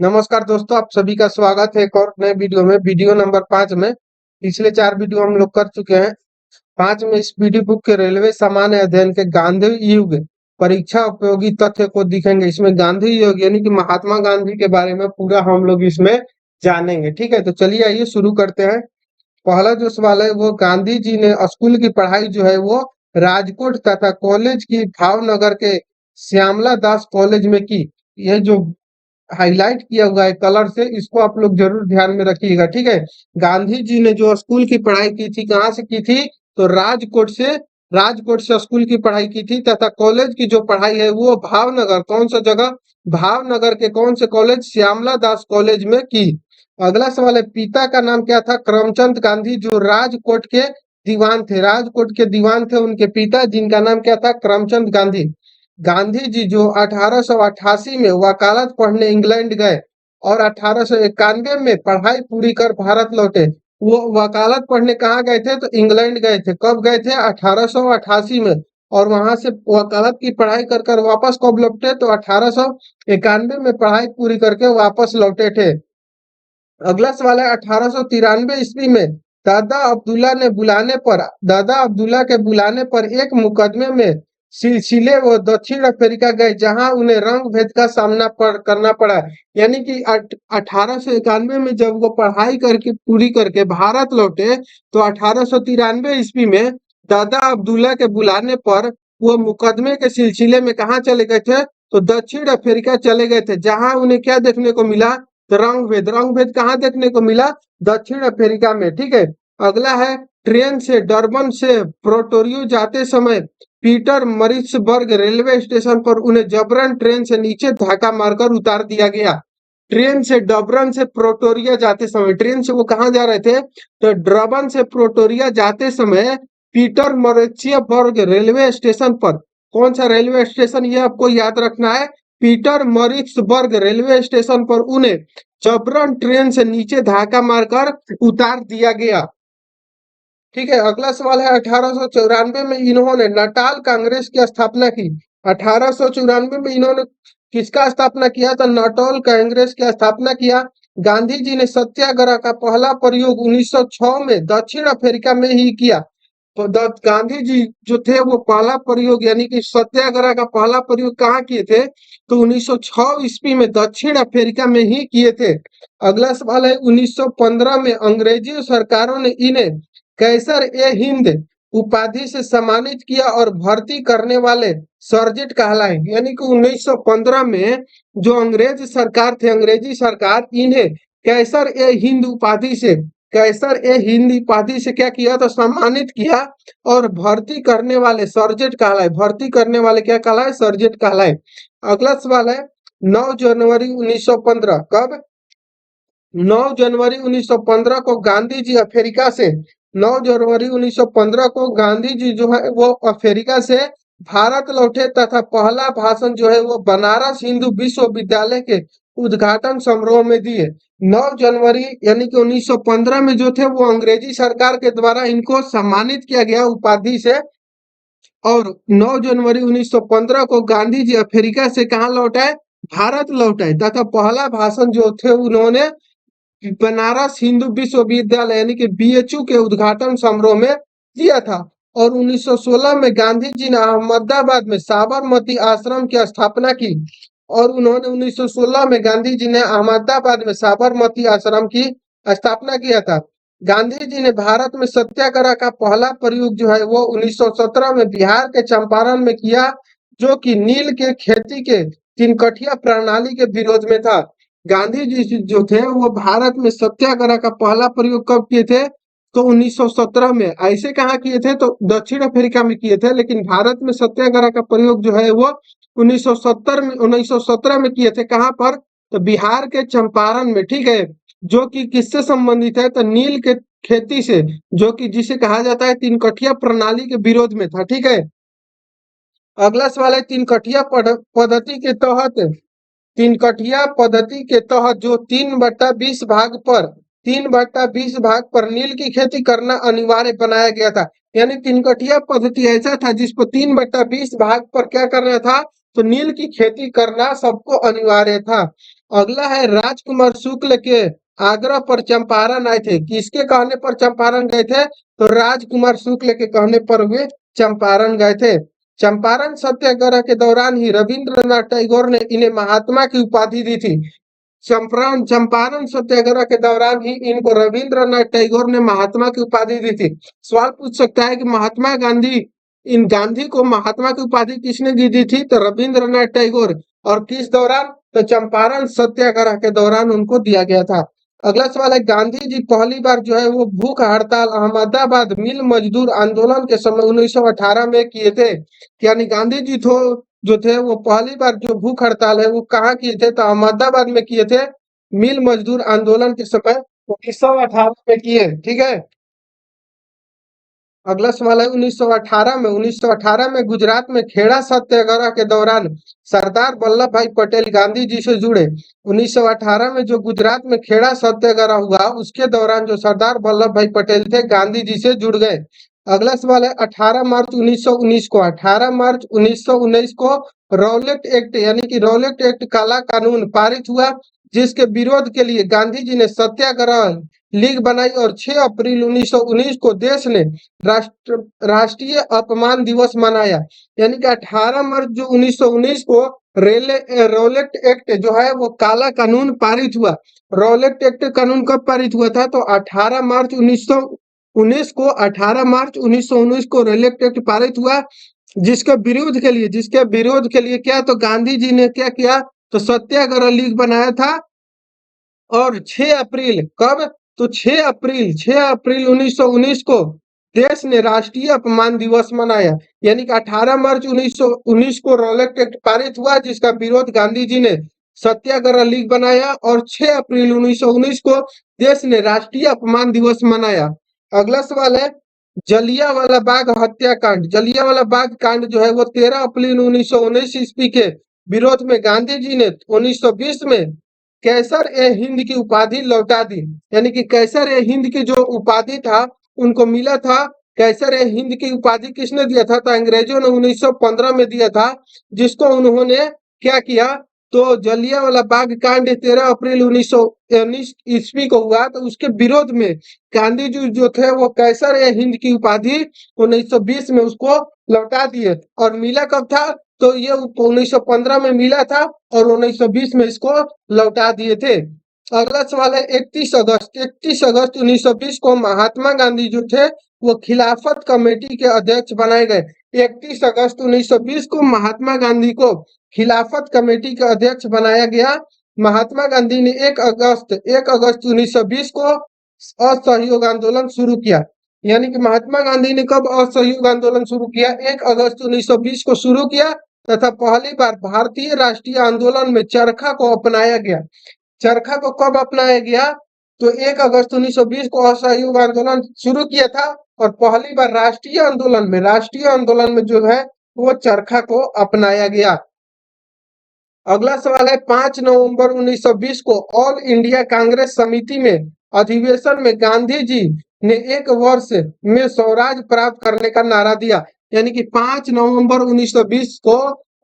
नमस्कार दोस्तों, आप सभी का स्वागत है एक और नए वीडियो में। वीडियो नंबर 5 में पिछले 4 वीडियो हम लोग कर चुके हैं। 5 में इस पीडी बुक के रेलवे सामान्य अध्ययन के गांधी युग परीक्षा उपयोगी तथ्य को दिखेंगे। इसमें गांधी युग यानी कि महात्मा गांधी के बारे में पूरा हम लोग इसमें जानेंगे। ठीक है, तो चलिए आइए शुरू करते हैं। पहला जो सवाल है वो गांधी जी ने स्कूल की पढ़ाई जो है वो राजकोट तथा कॉलेज की भावनगर के श्यामला दास कॉलेज में की। यह जो हाईलाइट किया हुआ है कलर से, इसको आप लोग जरूर ध्यान में रखिएगा। ठीक है, गांधी जी ने जो स्कूल की पढ़ाई की थी कहाँ से की थी, तो राजकोट से स्कूल की पढ़ाई की थी तथा कॉलेज की जो पढ़ाई है वो भावनगर, कौन सा जगह, भावनगर के कौन से कॉलेज, श्यामला दास कॉलेज में की। अगला सवाल है पिता का नाम क्या था, करमचंद गांधी, जो राजकोट के दीवान थे। राजकोट के दीवान थे उनके पिता, जिनका नाम क्या था, करमचंद गांधी। गांधी जी जो 1888 में वकालत पढ़ने इंग्लैंड गए और 1891 में पढ़ाई पूरी कर भारत लौटे। वो वकालत पढ़ने कहाँ गए थे, तो इंग्लैंड गए थे। कब गए थे, 1888 में। और वहां से वकालत की पढ़ाई कर कर वापस कब लौटे, तो 1891 में पढ़ाई पूरी करके वापस लौटे थे। अगला सवाल है 1893 ईस्वी में दादा अब्दुल्ला के बुलाने पर एक मुकदमे में सिलसिले वो दक्षिण अफ्रीका गए, जहां उन्हें रंग भेद का करना पड़ा। यानी कि 1891 में जब वो पढ़ाई करके पूरी करके भारत लौटे, तो 1893 ईस्वी में दादा अब्दुल्ला के बुलाने पर वो मुकदमे के सिलसिले में कहाँ चले गए थे, तो दक्षिण अफ्रीका चले गए थे, जहां उन्हें क्या देखने को मिला, तो रंग भेद कहाँ देखने को मिला, दक्षिण अफ्रीका में। ठीक है, अगला है ट्रेन से डरबन से प्रोटोरियो जाते समय पीटर मरिट्सबर्ग रेलवे स्टेशन पर उन्हें जबरन ट्रेन से नीचे धक्का मारकर उतार दिया गया। ट्रेन से डबरन से प्रोटोरिया जाते समय, ट्रेन से वो कहाँ जा रहे थे, तो डरबन से प्रोटोरिया जाते समय पीटर मरिट्सबर्ग रेलवे स्टेशन पर, कौन सा रेलवे स्टेशन ये आपको याद रखना है, पीटर मरिट्सबर्ग रेलवे स्टेशन पर उन्हें जबरन ट्रेन से नीचे धक्का मारकर उतार दिया गया। ठीक है, अगला सवाल है 1894 में इन्होंने नटाल कांग्रेस की स्थापना की। 1894 में इन्होंने किसका स्थापना किया था, नटाल कांग्रेस की स्थापना किया। गांधी जी ने सत्याग्रह का पहला प्रयोग 1906 में दक्षिण अफ्रीका में ही किया। तो गांधी जी जो थे वो पहला प्रयोग यानी कि सत्याग्रह का पहला प्रयोग कहाँ किए थे, तो 1906 ईस्वी में दक्षिण अफ्रीका में ही किए थे। अगला सवाल है 1915 में अंग्रेजी सरकारों ने इन्हें कैसर ए हिंद उपाधि से सम्मानित किया और भर्ती करने वाले सर्जेंट कहलाए। यानी कि 1915 में जो अंग्रेज सरकार थे, अंग्रेजी सरकार इन्हें कैसर ए हिंद उपाधि से क्या किया, तो सम्मानित किया और भर्ती करने वाले सर्जेंट कहलाए। भर्ती करने वाले क्या कहलाए, सर्जेंट कहलाए। अगला सवाल है 9 जनवरी 1915 कब, 9 जनवरी 1915 को गांधी जी अफ्रीका से, 9 जनवरी 1915 को गांधी जी जो है वो अफ्रीका से भारत लौटे तथा पहला भाषण जो है वो बनारस हिंदू विश्वविद्यालय के उद्घाटन समारोह में दिए। 9 जनवरी यानी कि 1915 में जो थे वो अंग्रेजी सरकार के द्वारा इनको सम्मानित किया गया उपाधि से। और 9 जनवरी 1915 को गांधी जी अफ्रीका से कहाँ लौटाए, भारत लौटाए तथा पहला भाषण जो थे उन्होंने बनारस हिंदू विश्वविद्यालय यानी कि बीएचयू के उद्घाटन समारोह में किया था। और 1916 में गांधी जी ने अहमदाबाद में साबरमती आश्रम की स्थापना की। और उन्होंने 1916 में गांधी जी ने अहमदाबाद में साबरमती आश्रम की स्थापना किया था। गांधी जी ने भारत में सत्याग्रह का पहला प्रयोग जो है वो 1917 में बिहार के चंपारण में किया, जो कि नील के खेती के तिनकठिया प्रणाली के विरोध में था। गांधी जी जो थे वो भारत में सत्याग्रह का पहला प्रयोग कब किए थे, तो 1917 में। ऐसे कहाँ किए थे, तो दक्षिण अफ्रीका में किए थे, लेकिन भारत में सत्याग्रह का प्रयोग जो है वो 1917 में किए थे। कहाँ पर, तो बिहार के चंपारण में। ठीक है, जो कि किससे संबंधित है, तो नील के खेती से, जो कि जिसे कहा जाता है तीन प्रणाली के विरोध में था। ठीक है, अगला सवाल है तीन कठिया पद्धति के तहत जो 3/20 भाग पर नील की खेती करना अनिवार्य बनाया गया था। यानी 3 कठिया पद्धति ऐसा था जिस पर 3/20 भाग पर क्या करना था, तो नील की खेती करना सबको अनिवार्य था। अगला है राजकुमार शुक्ल के आग्रह पर चंपारण आए थे। किसके कहने पर चंपारण गए थे? तो राजकुमार शुक्ल के कहने पर वे चंपारण गए थे। चंपारण सत्याग्रह के दौरान ही रविंद्रनाथ टैगोर ने इन्हें महात्मा की उपाधि दी थी। चंपारण चंपारण सत्याग्रह के दौरान ही इनको रविंद्रनाथ टैगोर ने महात्मा की उपाधि दी थी। सवाल पूछ सकता है कि महात्मा गांधी, इन गांधी को महात्मा की उपाधि किसने दी थी? तो रविंद्रनाथ टैगोर। और किस दौरान? तो चंपारण सत्याग्रह के दौरान उनको दिया गया था। अगला सवाल है, गांधी जी पहली बार जो है वो भूख हड़ताल अहमदाबाद मिल मजदूर आंदोलन के समय 1918 में किए थे। यानी गांधी जी जो थे वो पहली बार जो भूख हड़ताल है वो कहाँ किए थे? तो अहमदाबाद में किए थे। मिल मजदूर आंदोलन के समय 1918 में किए। ठीक है। अगला सवाल है 1918 में 1918 में गुजरात में खेड़ा सत्याग्रह के दौरान सरदार वल्लभ भाई पटेल गांधी जी से जुड़े। 1918 में जो गुजरात में खेड़ा सत्याग्रह हुआ उसके दौरान जो सरदार वल्लभ भाई पटेल थे गांधी जी से जुड़ गए। अगला सवाल है 18 मार्च 1919 को 18 मार्च 1919 को रौलेट एक्ट यानी कि रौलेट एक्ट काला कानून पारित हुआ, जिसके विरोध के लिए गांधी जी ने सत्याग्रह लीग बनाई और 6 अप्रैल 1919 को देश ने राष्ट्रीय अपमान दिवस मनाया। यानी कि 18 मार्च जो 1919 को रौलेट एक्ट जो है वो काला कानून पारित हुआ। रौलेट एक्ट कानून कब पारित हुआ था? तो 18 मार्च 1919 को 18 मार्च 1919 को रौलेट एक्ट पारित हुआ, जिसके विरोध के लिए क्या? तो गांधी जी ने क्या किया? तो सत्याग्रह लीग बनाया था। और 6 अप्रैल कब? तो 6 अप्रैल 1919 को देश ने राष्ट्रीय अपमान दिवस मनाया। यानी कि 18 मार्च 1919 को रौलेट एक्ट पारित हुआ, जिसका विरोध गांधी जी ने सत्याग्रह लीग बनाया, और 6 अप्रैल 1919 को देश ने राष्ट्रीय अपमान दिवस मनाया। अगला सवाल है, जलियांवाला बाग हत्याकांड। जलियांवाला बाग कांड जो है वो 13 अप्रैल 1919 ईस्वी के विरोध में गांधी जी ने 1920 में कैसर ए हिंद की उपाधि लौटा दी। यानी कि कैसर ए हिंद की जो उपाधि था उनको मिला था। कैसर ए हिंद की उपाधि किसने दिया था? तो अंग्रेजों ने 1915 में दिया था, जिसको उन्होंने क्या किया? तो जलियांवाला बाग कांड 13 अप्रैल 1919 ईस्वी को हुआ, तो उसके विरोध में गांधी जी जो थे वो कैसर ए हिंद की उपाधि 1920 में उसको लौटा दिए। और मिला कब था? तो ये 1915 में मिला था और 1920 में इसको लौटा दिए थे। अगला सवाल है 31 अगस्त 1920 को महात्मा गांधी जो थे वो खिलाफत कमेटी के अध्यक्ष बनाए गए। 31 अगस्त 1920 को महात्मा गांधी को खिलाफत कमेटी का अध्यक्ष बनाया गया। महात्मा गांधी ने 1 अगस्त 1920 को असहयोग आंदोलन शुरू किया। यानी कि महात्मा गांधी ने कब असहयोग आंदोलन शुरू किया? 1 अगस्त 1920 को शुरू किया, तथा पहली बार भारतीय राष्ट्रीय आंदोलन में चरखा को अपनाया गया। चरखा को कब अपनाया गया? तो 1 अगस्त 1920 को असहयोग आंदोलन शुरू किया था, और पहली बार राष्ट्रीय आंदोलन में जो है वो चरखा को अपनाया गया। अगला सवाल है 5 नवंबर 1920 को ऑल इंडिया कांग्रेस समिति में अधिवेशन में गांधी जी ने 1 वर्ष में स्वराज प्राप्त करने का नारा दिया। यानी कि 5 नवंबर 1920 को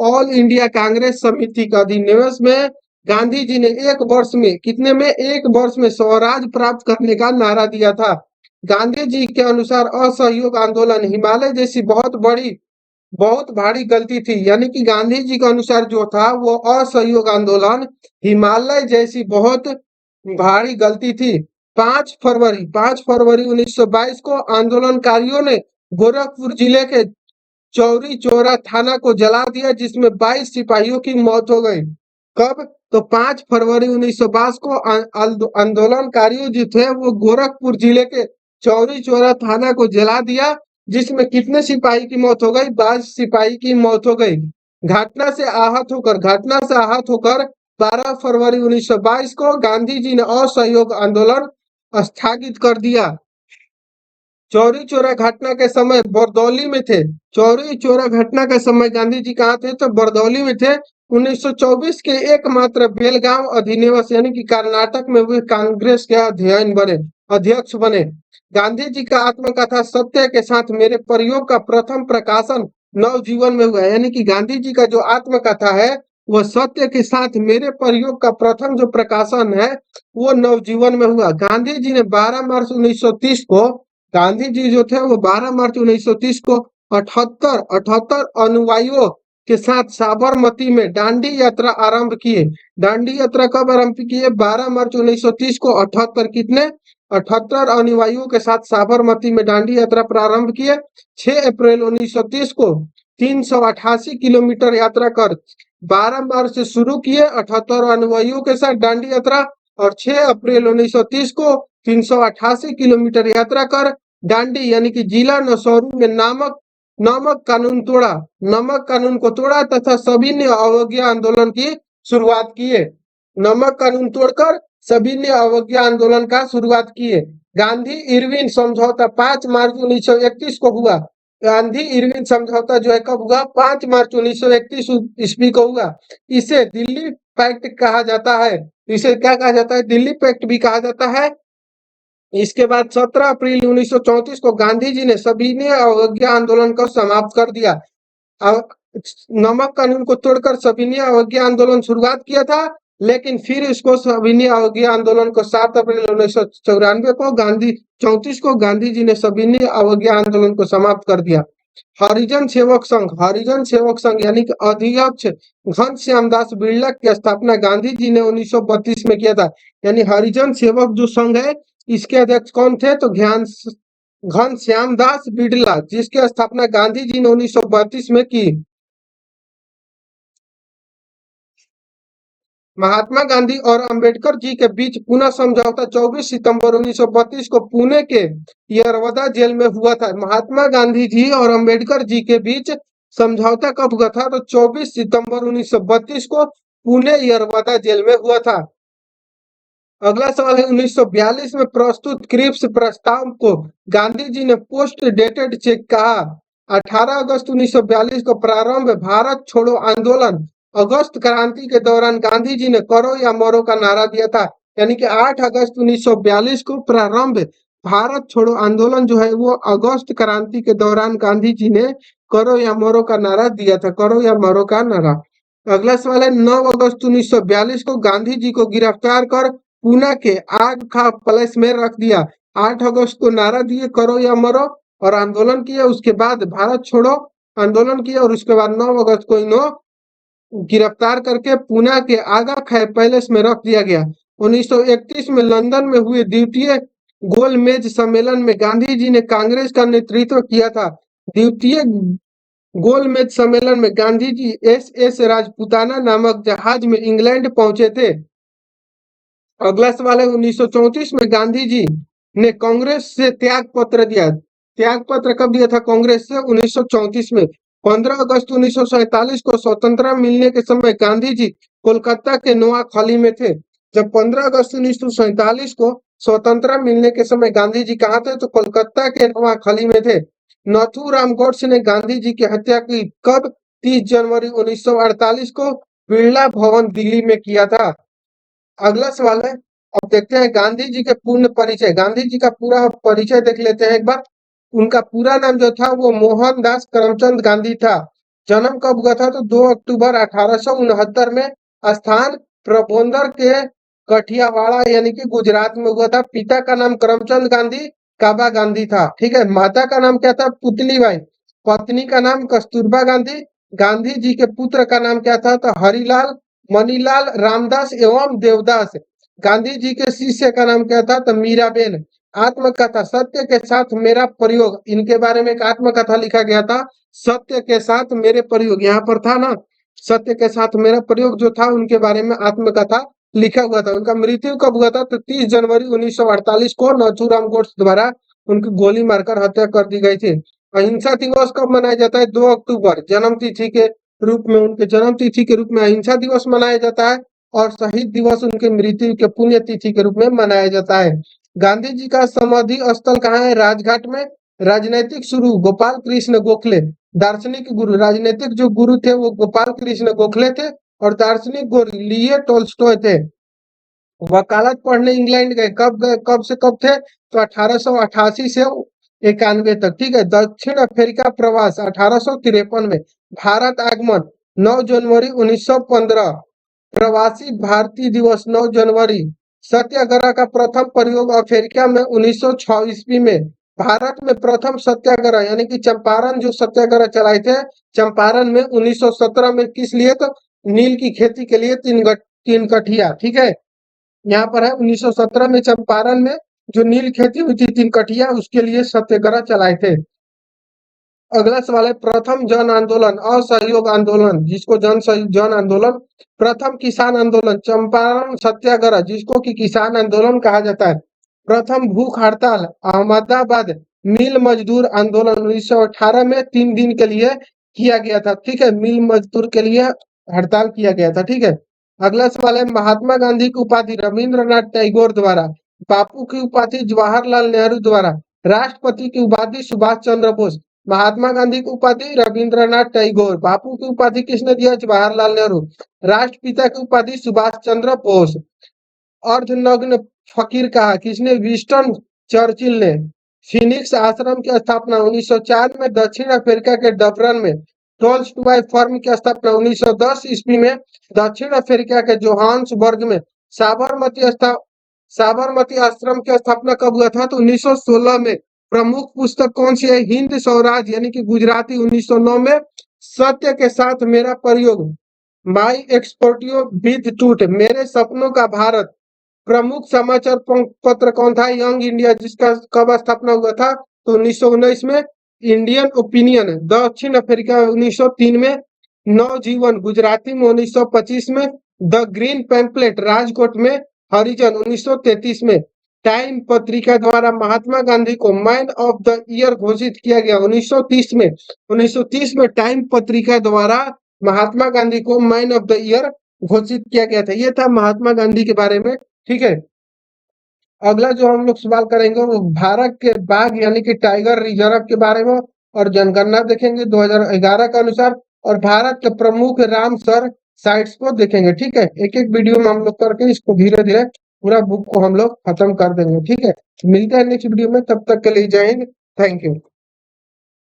ऑल इंडिया कांग्रेस समिति का अधिवेशन में गांधी जी ने 1 वर्ष में कितने में? 1 वर्ष में स्वराज प्राप्त करने का नारा दिया था। गांधी जी के अनुसार असहयोग आंदोलन हिमालय जैसी बहुत भारी गलती थी। यानी कि गांधी जी के अनुसार जो था वो असहयोग आंदोलन हिमालय जैसी बहुत भारी गलती थी। 5 फरवरी 1922 को आंदोलनकारियों ने गोरखपुर जिले के चौरी चौरा थाना को जला दिया, जिसमें 22 सिपाहियों की मौत हो गई। कब? तो 5 फरवरी 1922 को आंदोलनकारियों जो थे वो गोरखपुर जिले के चौरी चौरा थाना को जला दिया, जिसमें कितने सिपाही की मौत हो गई? 22 सिपाही की मौत हो गई। घटना से आहत होकर 12 फरवरी 1922 को गांधी जी ने असहयोग आंदोलन स्थगित कर दिया। चौरी चौरा घटना के समय बरदौली में थे। चौरी चौरा घटना के समय गांधी जी कहाँ थे? तो बरदौली में थे। 1924 के एकमात्र बेलगांव अधिनिवेश यानी कि कर्नाटक में वे कांग्रेस के अध्यक्ष बने। गांधी जी का आत्मकथा सत्य के साथ मेरे प्रयोग का प्रथम प्रकाशन नवजीवन में हुआ। यानी कि गांधी जी का जो आत्मकथा है वह सत्य के साथ मेरे प्रयोग का प्रथम जो प्रकाशन है वो नवजीवन में हुआ। गांधी जी ने 12 मार्च 1930 को, गांधी जी जो थे वो 12 मार्च 1930 को 78 अनुयायियों के साथ साबरमती में दांडी यात्रा आरंभ किए। दांडी यात्रा कब आरंभ किए? 12 मार्च 1930 को 78 कितने 78 अनुयायियों के साथ साबरमती में दांडी यात्रा प्रारंभ किए। 6 अप्रैल 1930 को 388 किलोमीटर यात्रा कर 12 मार्च से शुरू किए 78 अनुयायियों के साथ दांडी यात्रा, और 6 अप्रैल 1930 को 388 किलोमीटर यात्रा कर दांडी यानी कि जिला नसौरू में नमक कानून तोड़ा, नमक कानून को तोड़ा तथा सभी ने अवज्ञा आंदोलन की शुरुआत किए। नमक कानून तोड़कर सभी ने अवज्ञा आंदोलन का शुरुआत किए। गांधी इरविन समझौता 5 मार्च 1931 को हुआ। गांधी इरविन समझौता जो है कब हुआ? 5 मार्च 1931 ईस्वी को हुआ। इसे दिल्ली पैक्ट कहा जाता है। इसे क्या कहा जाता है? दिल्ली पैक्ट भी कहा जाता है। इसके बाद 17 अप्रैल 1934 को गांधी जी ने सविनय अवज्ञा आंदोलन को समाप्त कर दिया। नमक कानून को तोड़कर सविनय अवज्ञा आंदोलन शुरुआत किया था, लेकिन फिर इसको सविनय अवज्ञा आंदोलन को 7 अप्रैल 1994 को गांधी 34 को गांधी जी ने सविनय अवज्ञा आंदोलन को समाप्त कर दिया। हरिजन सेवक संघ यानी कि अध्यक्ष घनश्याम दास बिड़ला की स्थापना गांधी जी ने 1932 में किया था। यानी हरिजन सेवक जो संघ है इसके अध्यक्ष कौन थे? तो घनश्याम दास बिड़ला, जिसकी स्थापना गांधी जी ने 1932 में की। महात्मा गांधी और अंबेडकर जी के बीच पुनः समझौता 24 सितंबर 1932 को पुणे के यरवदा जेल में हुआ था। महात्मा गांधी जी और अंबेडकर जी के बीच समझौता कब हुआ था? तो 24 सितंबर 1932 को पुणे यरवदा जेल में हुआ था। अगला सवाल है 1942 में प्रस्तुत क्रिप्स प्रस्ताव को गांधी जी ने पोस्ट डेटेड चेक कहा। 18 अगस्त 1942 को प्रारंभ भारत छोड़ो आंदोलन। अगस्त क्रांति के दौरान गांधी जी ने करो या मरो का नारा दिया था। यानी कि 8 अगस्त 1942 को प्रारंभ भारत छोड़ो आंदोलन जो है वो अगस्त क्रांति के दौरान गांधी जी ने करो या मरो का नारा दिया था। करो या मरो का नारा। अगला सवाल है 9 अगस्त 1942 को गांधी जी को गिरफ्तार कर पूना के आग का पैलेस में रख दिया। 8 अगस्त को नारा दिए करो या मरो और आंदोलन किया। उसके बाद भारत छोड़ो आंदोलन किया और उसके बाद 9 अगस्त को इन्हों गिरफ्तार करके पूना के आगा खैर पैलेस में रख दिया गया। 1931 में लंदन में हुए द्वितीय गोलमेज सम्मेलन में गांधी जी ने कांग्रेस का नेतृत्व किया था। द्वितीय गोलमेज सम्मेलन में गांधी जी एस राजपुताना नामक जहाज में इंग्लैंड पहुंचे थे। अगला सवाल है 1934 में गांधी जी ने कांग्रेस से त्याग पत्र दिया। त्याग पत्र कब दिया था कांग्रेस से? 1934 में। 15 अगस्त 1947 को स्वतंत्रता मिलने के समय गांधी जी कोलकाता के नोआखली में थे। जब 15 अगस्त 1947 को स्वतंत्रता मिलने के समय गांधी जी कहाँ थे? तो कोलकाता के नोआखली में थे। नाथूराम गोडसे ने गांधी जी की हत्या की कब? 30 जनवरी 1948 को बिरला भवन दिल्ली में किया था। अगला सवाल है, अब देखते हैं गांधी जी के पूर्ण परिचय। गांधी जी का पूरा परिचय देख लेते हैं एक बार। उनका पूरा नाम जो था वो मोहनदास करमचंद गांधी था। जन्म कब हुआ था? तो 2 अक्टूबर 1869 में। स्थान पोरबंदर के कठियावाड़ा यानी कि गुजरात में हुआ था। पिता का नाम करमचंद गांधी काबा गांधी था। ठीक है। माता का नाम क्या था? पुतलीबाई। पत्नी का नाम कस्तूरबा गांधी। गांधी जी के पुत्र का नाम क्या था? तो हरिलाल, मनीलाल, रामदास एवं देवदास। गांधी जी के शिष्य का नाम क्या था? तो मीराबेन। आत्मकथा सत्य के साथ मेरा प्रयोग, इनके बारे में एक आत्मकथा लिखा गया था, सत्य के साथ मेरे प्रयोग। यहाँ पर था ना, सत्य के साथ मेरा प्रयोग जो था उनके बारे में आत्मकथा लिखा हुआ था। उनका मृत्यु कब हुआ था? तो 30 जनवरी 1948 को नाथूराम गोडसे द्वारा उनकी गोली मारकर हत्या कर दी गई थी। अहिंसा दिवस कब मनाया जाता है? 2 अक्टूबर जन्म तिथि के रूप में, उनके जन्म तिथि के रूप में अहिंसा दिवस मनाया जाता है और शहीद दिवस उनके मृत्यु के पुण्य तिथि के रूप में मनाया जाता है। गांधी जी का समाधि स्थल कहाँ है? राजघाट में। राजनैतिक शुरू गोपाल कृष्ण गोखले। दार्शनिक गुरु, राजनीतिक जो गुरु थे वो गोपाल कृष्ण गोखले थे और दार्शनिक गुरु लियो टोल्स्टॉय थे। वकालत पढ़ने इंग्लैंड गए, कब से कब थे? तो 1888 से 91 तक। ठीक है। दक्षिण अफ्रीका प्रवास 1853 में। भारत आगमन 9 जनवरी 1915 प्रवासी भारतीय दिवस 9 जनवरी। सत्याग्रह का प्रथम प्रयोग अफ्रीका में 1906 ईस्वी में। भारत में प्रथम सत्याग्रह यानी कि चंपारण जो सत्याग्रह चलाए थे चंपारण में 1917 में, किस लिए? तो नील की खेती के लिए तीन कठिया। ठीक है, यहाँ पर है 1917 में चंपारण में जो नील खेती हुई थी 3 कठिया, उसके लिए सत्याग्रह चलाए थे। अगला सवाल है प्रथम जन आंदोलन असहयोग आंदोलन जिसको जन आंदोलन। प्रथम किसान आंदोलन चंपारण सत्याग्रह जिसको कि किसान आंदोलन कहा जाता है। प्रथम भूख हड़ताल अहमदाबाद मिल मजदूर आंदोलन 1918 में 3 दिन के लिए किया गया था। ठीक है, मिल मजदूर के लिए हड़ताल किया गया था। ठीक है, अगला सवाल है महात्मा गांधी की उपाधि रविंद्रनाथ टैगोर द्वारा, बापू की उपाधि जवाहरलाल नेहरू द्वारा, राष्ट्रपति की उपाधि सुभाष चंद्र बोस। महात्मा गांधी की उपाधि रविंद्रनाथ टैगोर, बापू की उपाधि किसने दिया? जवाहरलाल नेहरू, राष्ट्रपिता की उपाधि सुभाष चंद्र बोस। अर्धनग्न फकीर कहा किसने? विंस्टन चर्चिल ने। फिनिक्स आश्रम की स्थापना 1904 में दक्षिण अफ्रीका के डबरन में। टोल्स्टॉय फर्म की स्थापना 1910 ईस्वी में दक्षिण अफ्रीका के जोहान्सबर्ग में। साबरमती आश्रम की स्थापना कब हुआ था? तो 1916 में। प्रमुख पुस्तक कौन सी है? हिंद स्वराज यानी कि गुजराती 1909 में। सत्य के साथ मेरा प्रयोग माई एक्सपोर्टियो विद टूट मेरे सपनों का भारत। प्रमुख समाचार पत्र कौन था? यंग इंडिया जिसका कब स्थापना हुआ था? तो 1919 में। इंडियन ओपिनियन दक्षिण अफ्रीका 1903 में। नवजीवन गुजराती में 1925 में। द ग्रीन पैम्पलेट राजकोट में। हरिजन 1933 में। टाइम पत्रिका द्वारा महात्मा गांधी को मैन ऑफ द ईयर घोषित किया गया 1930 में। 1930 में टाइम पत्रिका द्वारा महात्मा गांधी को मैन ऑफ द ईयर घोषित किया गया था। ये था महात्मा गांधी के बारे में। ठीक है, अगला जो हम लोग सवाल करेंगे वो भारत के बाघ यानी कि टाइगर रिजर्व के बारे में और जनगणना देखेंगे 2011 के अनुसार, और भारत के प्रमुख रामसर साइट्स को देखेंगे। ठीक है, एक एक वीडियो में हम लोग करके इसको धीरे धीरे पूरा बुक को हम लोग खत्म कर देंगे। ठीक है, मिलते हैं नेक्स्ट वीडियो में, तब तक के लिए जय हिंद, थैंक यू।